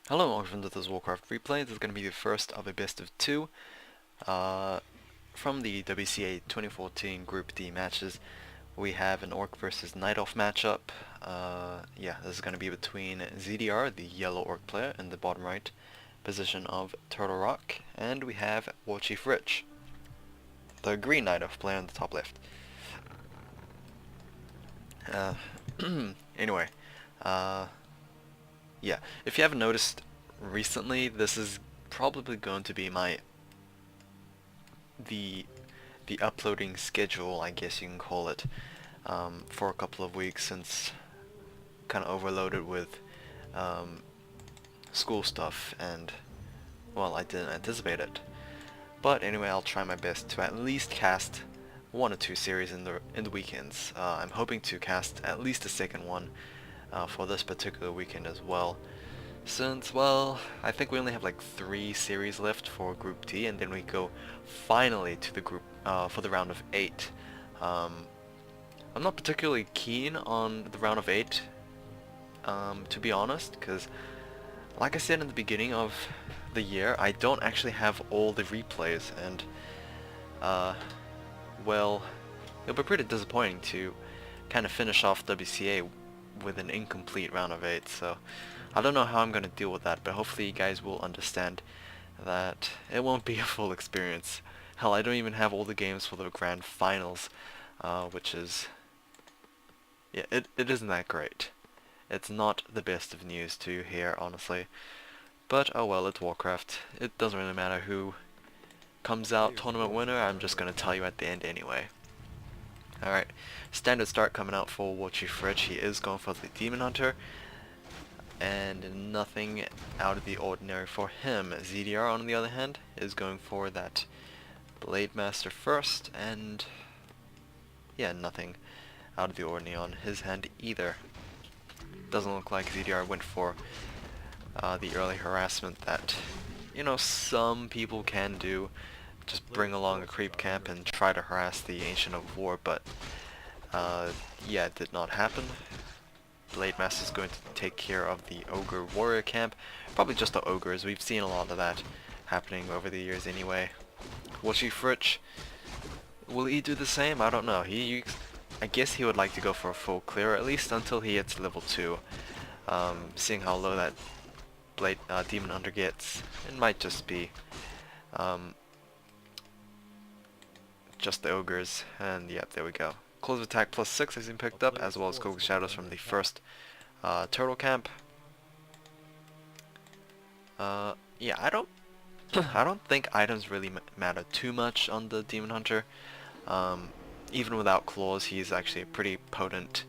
Hello, welcome to this Warcraft replay. This is going to be the first of a best of two from the WCA 2014 Group D matches. We have an Orc versus Night Elf matchup. Yeah, this is going to be between ZDR, the yellow Orc player, in the bottom right position of Turtle Rock, and we have WarchiefRich, the green Night Elf player, in the top left. Anyway, yeah, if you haven't noticed recently, this is probably going to be the uploading schedule, I guess you can call it, for a couple of weeks, since kind of overloaded with school stuff, and well, I didn't anticipate it. But anyway, I'll try my best to at least cast one or two series in the weekends. I'm hoping to cast at least a second one for this particular weekend as well, since, well, I think we only have like 3 series left for Group D, and then we go finally to the group for the round of 8. I'm not particularly keen on the round of 8, to be honest, because like I said in the beginning of the year, I don't actually have all the replays, and well, it'll be pretty disappointing to kind of finish off WCA with an incomplete round of 8, so I don't know how I'm going to deal with that, but hopefully you guys will understand that it won't be a full experience. Hell, I don't even have all the games for the grand finals, which is, yeah, it isn't that great. It's not the best of news to hear, honestly, but oh well, it's Warcraft. It doesn't really matter who comes out tournament winner, I'm just going to tell you at the end anyway. Alright, standard start coming out for WarchiefRich. He is going for the Demon Hunter, and nothing out of the ordinary for him. ZDR, on the other hand, is going for that Blade Master first, and yeah, nothing out of the ordinary on his hand either. Doesn't look like ZDR went for the early harassment that, you know, some people can do. Just bring along a creep camp and try to harass the Ancient of War, but yeah, it did not happen. Blade Master is going to take care of the Ogre Warrior camp. Probably just the Ogres. We've seen a lot of that happening over the years anyway. WarchiefRich, will he do the same? I don't know. I guess he would like to go for a full clear, at least until he hits level 2. Seeing how low that Demon Hunter gets, it might just be just the Ogres, and yep, there we go. Close attack +6 has been picked up, as well as Cloak of Shadows from the first turtle camp. Yeah, I don't I don't think items really matter too much on the Demon Hunter. Even without claws, he's actually a pretty potent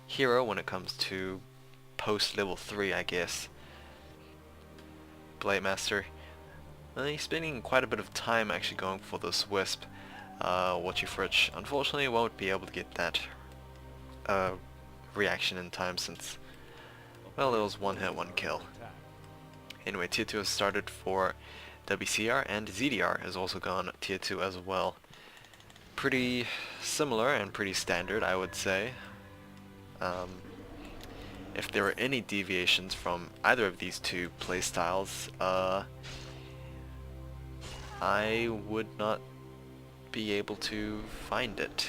hero when it comes to post level 3, I guess. Blade Master, he's spending quite a bit of time actually going for this Wisp. WarchiefRich unfortunately won't be able to get that reaction in time, since, well, it was one hit, one kill. Anyway, tier 2 has started for WCR, and ZDR has also gone tier 2 as well. Pretty similar and pretty standard, I would say. If there are any deviations from either of these two playstyles, I would not be able to find it,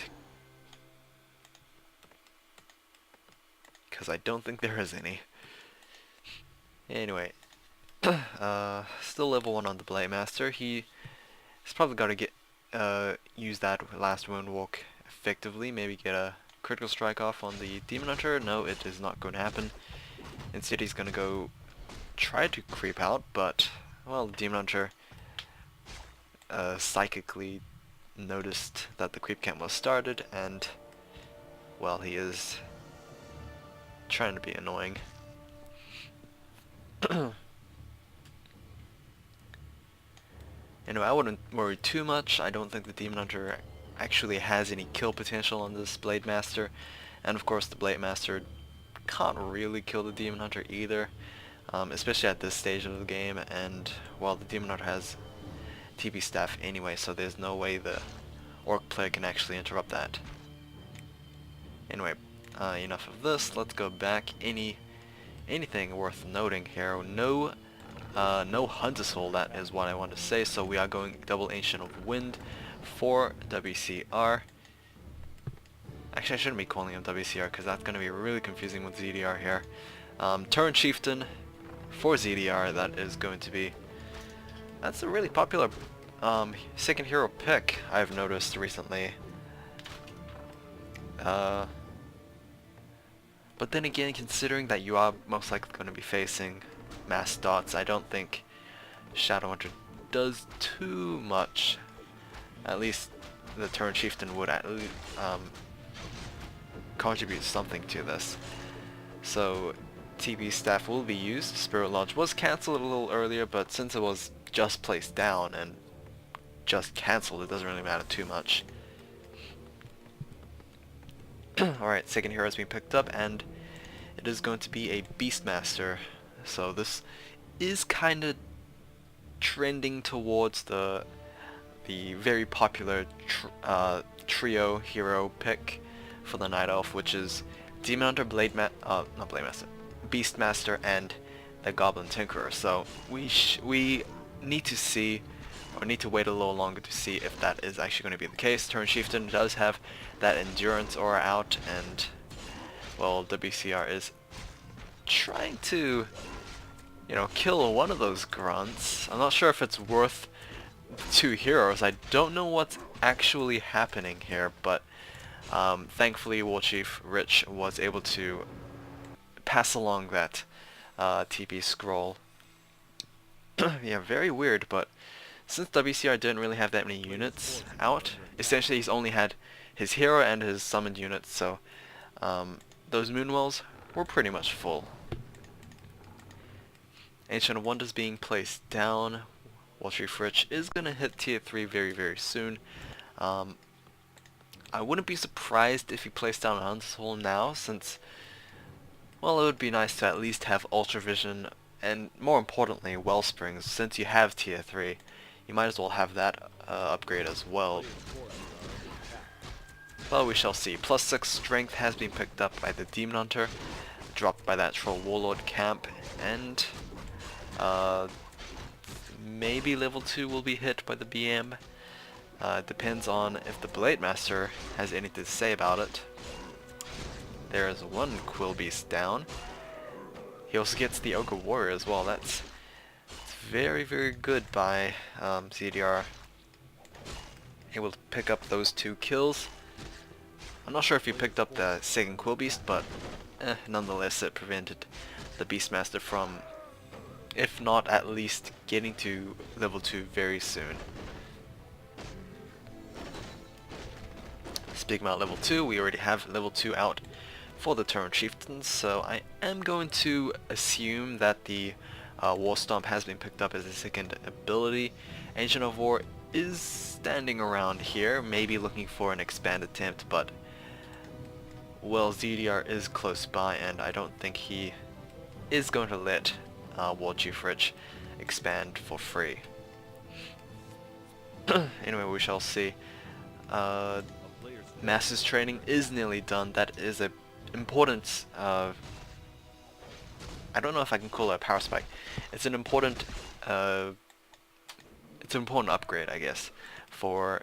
because I don't think there is any. Anyway, still level 1 on the Blade Master. He's probably got to get use that last wound walk effectively, maybe get a critical strike off on the Demon Hunter. No, it is not going to happen. Instead, he's going to go try to creep out, but, well, the Demon Hunter psychically noticed that the creep camp was started, and, well, he is trying to be annoying. Anyway, I wouldn't worry too much. I don't think the Demon Hunter actually has any kill potential on this Blade Master, and of course the Blade Master can't really kill the Demon Hunter either, especially at this stage of the game, and, well, the Demon Hunter has TP staff anyway, so there's no way the Orc player can actually interrupt that. Anyway, enough of this. Let's go back. Any anything worth noting here. No Hunter's Soul, that is what I want to say, so we are going double Ancient of Wind for WCR. Actually, I shouldn't be calling him WCR because that's going to be really confusing with ZDR here. Turn Chieftain for ZDR, that is going to be... That's a really popular second hero pick I've noticed recently. But then again, considering that you are most likely going to be facing mass dots, I don't think Shadowhunter does too much. At least the Turn Chieftain would at least contribute something to this. So TB staff will be used. Spirit Lodge was cancelled a little earlier, but since it was just placed down and just cancelled, it doesn't really matter too much. Alright, second hero has been picked up, and it is going to be a Beastmaster. So this is kind of trending towards the very popular trio hero pick for the Night Elf, which is Demon Hunter, Beastmaster, and the Goblin Tinkerer. So we need to see, or need to wait a little longer to see if that is actually going to be the case. Turn Chieftain does have that Endurance aura out, and well, WCR is trying to, you know, kill one of those grunts. I'm not sure if it's worth 2 heroes. I don't know what's actually happening here, but thankfully WarchiefRich was able to pass along that TP scroll. Yeah, very weird, but since WCR didn't really have that many units out, essentially he's only had his hero and his summoned units, so those Moonwells were pretty much full. Ancient of Wonders being placed down. WarchiefRich is going to hit tier 3 very, very soon. I wouldn't be surprised if he placed down a Hunter's Soul now, since, well, it would be nice to at least have Ultra Vision, and more importantly, Wellsprings. Since you have tier 3, you might as well have that upgrade as well. Well, we shall see. Plus 6 strength has been picked up by the Demon Hunter, dropped by that Troll Warlord camp, and maybe level 2 will be hit by the BM. Depends on if the Blade Master has anything to say about it. There is one Quill Beast down. He also gets the Ogre Warrior as well. That's very, very good by ZDR. Able to pick up those 2 kills. I'm not sure if he picked up the second Quill Beast, but nonetheless it prevented the Beastmaster from, if not at least, getting to level 2 very soon. Speaking about level 2, we already have level 2 out for the Turn Chieftains, so I am going to assume that the War Stomp has been picked up as a second ability. Ancient of War is standing around here, maybe looking for an expand attempt, but well, ZDR is close by, and I don't think he is going to let WarchiefRich expand for free. Anyway, we shall see. Masses training is nearly done. That is a important, I don't know if I can call it a power spike. It's an important upgrade, I guess, for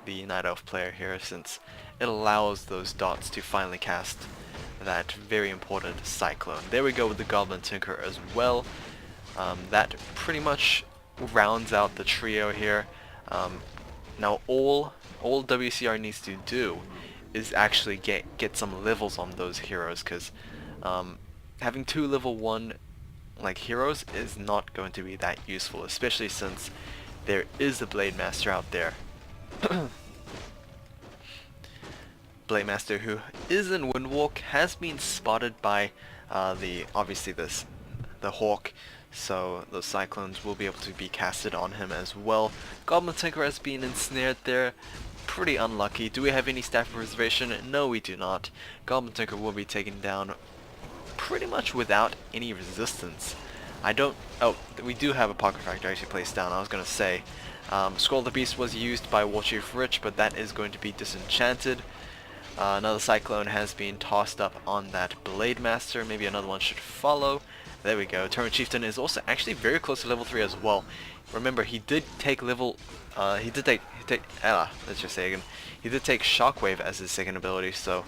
the Night Elf player here, since it allows those dots to finally cast that very important Cyclone. There we go with the Goblin Tinker as well. That pretty much rounds out the trio here. Now all WCR needs to do is actually get some levels on those heroes, because having 2 level 1 like heroes is not going to be that useful, especially since there is a Blade Master out there. Blade Master, who is in Windwalk, has been spotted by the Hawk, so those Cyclones will be able to be casted on him as well. Goblin Tinker has been ensnared there. Pretty unlucky. Do we have any staff preservation? No, we do not. Goblin Tinker will be taken down pretty much without any resistance. We do have a Pocket Fractor actually placed down. I was going to say, Scroll of the Beast was used by WarchiefRich, but that is going to be disenchanted. Another Cyclone has been tossed up on that Blade Master. Maybe another one should follow. There we go. Tyrant Chieftain is also actually very close to level 3 as well. Remember, he did take level... let's just say again. He did take Shockwave as his second ability, so...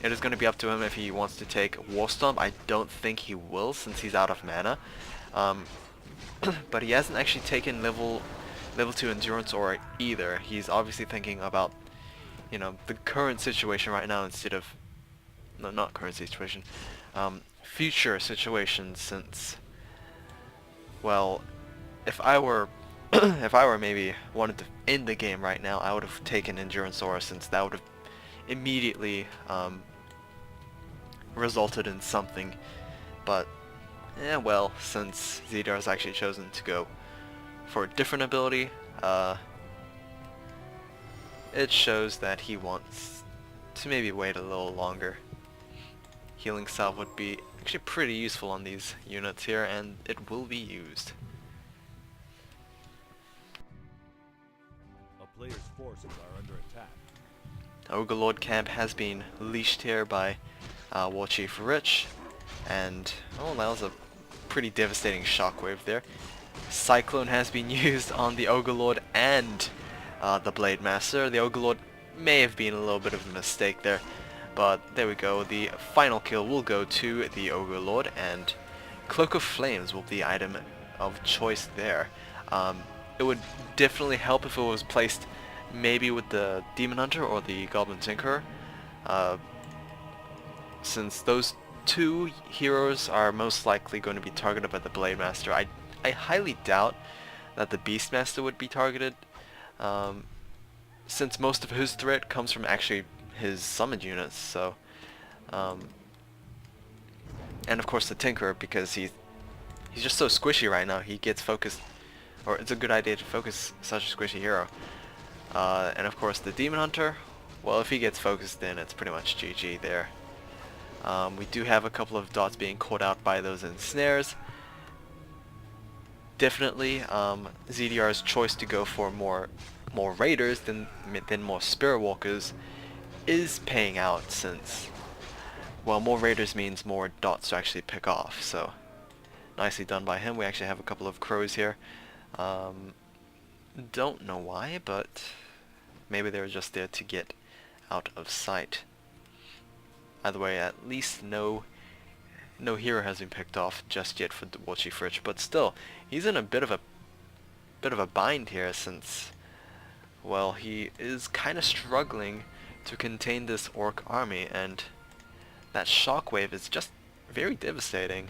it is going to be up to him if he wants to take War Stomp. I don't think he will, since he's out of mana. But he hasn't actually taken level 2 Endurance Aura either. He's obviously thinking about, you know, the current situation right now instead of... No, not current situation. Future situation, since... Well, if I were... if I were maybe wanted to end the game right now, I would have taken Endurance Aura, since that would have immediately resulted in something. But, well, since ZDR has actually chosen to go for a different ability, it shows that he wants to maybe wait a little longer. Healing Salve would be actually pretty useful on these units here, and it will be used. A player's forces are under attack. Ogre camp has been leashed here by WarchiefRich, and oh, that was a pretty devastating shockwave there. Cyclone has been used on the Ogre Lord and the Blade Master. The Ogre Lord may have been a little bit of a mistake there, but there we go. The final kill will go to the Ogre Lord, and Cloak of Flames will be the item of choice there. It would definitely help if it was placed maybe with the Demon Hunter or the Goblin Tinkerer, since those two heroes are most likely going to be targeted by the Blade Master. I highly doubt that the Beastmaster would be targeted, since most of his threat comes from actually his summoned units. So, and of course the Tinkerer, because he's just so squishy right now. He gets focused, or it's a good idea to focus such a squishy hero. And of course the Demon Hunter, well, if he gets focused, then it's pretty much GG there. We do have a couple of dots being caught out by those ensnares. Definitely ZDR's choice to go for more raiders than more Spirit Walkers is paying out, since, well, more raiders means more dots to actually pick off. So nicely done by him. We actually have a couple of crows here. Don't know why, but maybe they were just there to get out of sight. Either way, at least no hero has been picked off just yet for the WarchiefRich, but still, he's in a bit of a bind here, since, well, he is kind of struggling to contain this orc army, and that shockwave is just very devastating.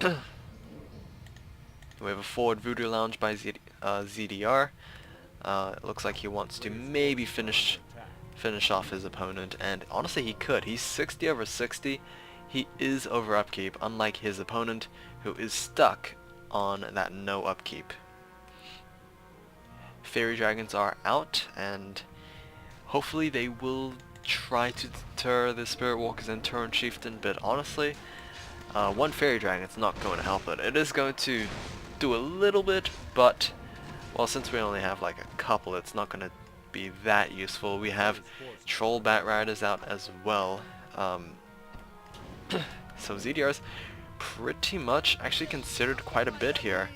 We have a forward Voodoo Lounge by ZDR. It looks like he wants to maybe finish off his opponent, and honestly he could. He's 60 over 60. He is over upkeep, unlike his opponent, who is stuck on that no upkeep. Fairy Dragons are out, and hopefully they will try to deter the Spirit Walkers and Tyrant Chieftain, but honestly, one Fairy Dragon's not going to help it. It is going to do a little bit, but, well, since we only have like a couple, it's not going to be that useful. We have Troll Bat Riders out as well. So ZDR's pretty much actually considered quite a bit here.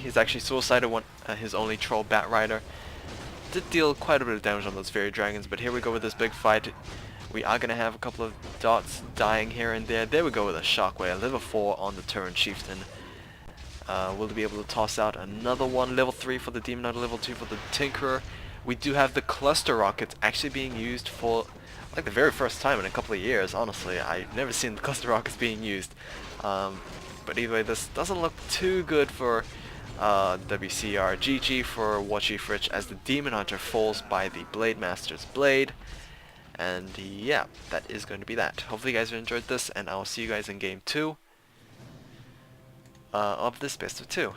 He's actually suicided his only Troll Bat Rider. Did deal quite a bit of damage on those Fairy Dragons, but here we go with this big fight. We are going to have a couple of dots dying here and there. There we go with a Shockwave, level 4 on the Tyrant Chieftain. Will be able to toss out another one, level 3 for the Demon Hunter, level 2 for the Tinkerer. We do have the Cluster Rockets actually being used for like the very first time in a couple of years. Honestly, I've never seen the Cluster Rockets being used. But either way, this doesn't look too good for WCR. GG for WarchiefRich, as the Demon Hunter falls by the Blade Master's blade. And yeah, that is going to be that. Hopefully you guys have enjoyed this, and I will see you guys in game 2 of this best of 2.